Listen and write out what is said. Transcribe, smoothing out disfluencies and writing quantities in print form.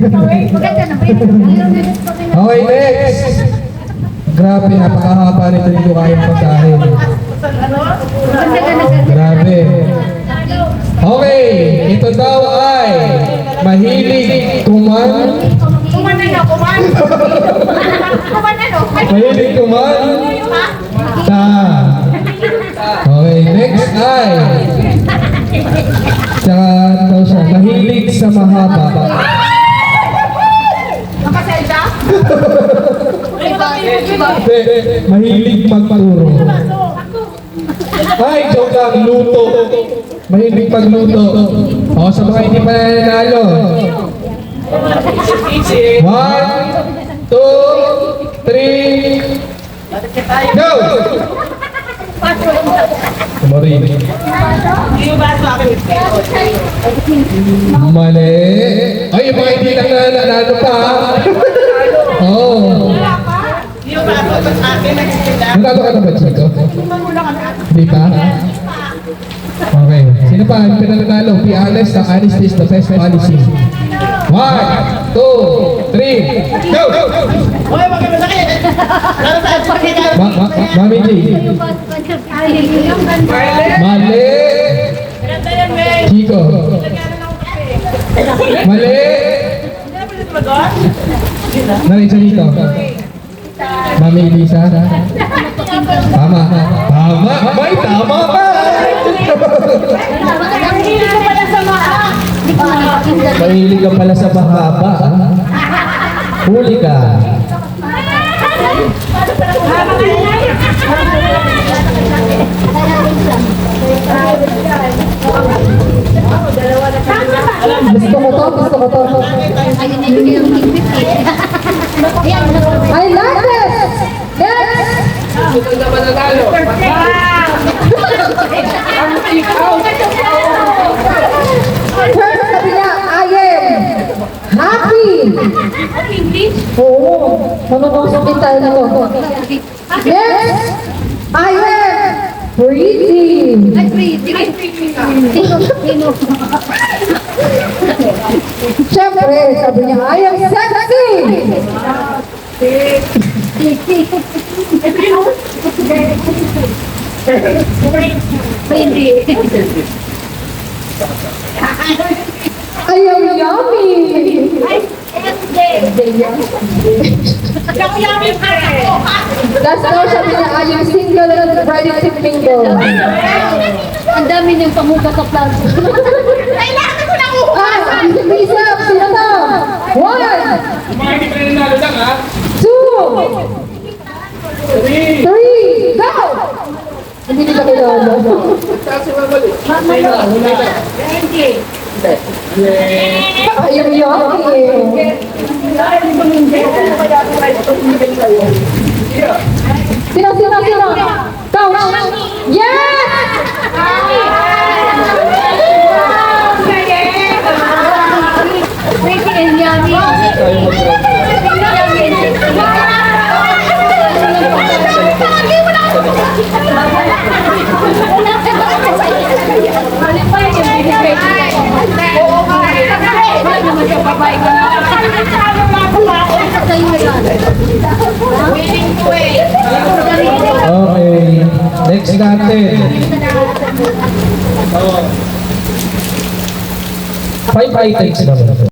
Okay, next. Grabe, napakahaba nito dito kayang pagkain. Grabe. Okay, ito daw ay mahilig mahilig sa. Okay, next ay tsaka daw siya, mahilig sa mahaba. Mahilig magturo. Ay, joke lang, luto. Mahilig magluto. O, sa mga hindi pa nanalo. 1, 2, 3, go! Marin. Mali. Ay, yung mga hindi lang nanalo pa. Oo. Nanalo ka na ba, Chico? Hindi pa? Okay. Sino pa? Yung pinanalo? Be honest, the honesty is the best policy. 1, 2, 3, go! Mami G. Mali. Chico. Mali. Narito dito. Mami Lisa. Tama. Tama. May tama ka. Mahilig ka pala sa mahaba. Huli ka. Gusto mo to? Gusto mo to? I like this! Yes! Ito na mananalo. First sabi niya, I am happy! Oo. Manunusok din tayo nito. Yes! I am pretty! Siyempre, sabi niya, I am sexy! I am yummy! Last daw sabi niya, I am single and ready to mingle. Ang dami niyang pamuga sa plato. Kailangan ko lang upuan! Isa, sino to? 1, 2, 3, go! Hindi nila kailangan. Ayaw yummy! Sino? Coach! Yes! Pretty and yummy. Okay, next natin. 5 items naman.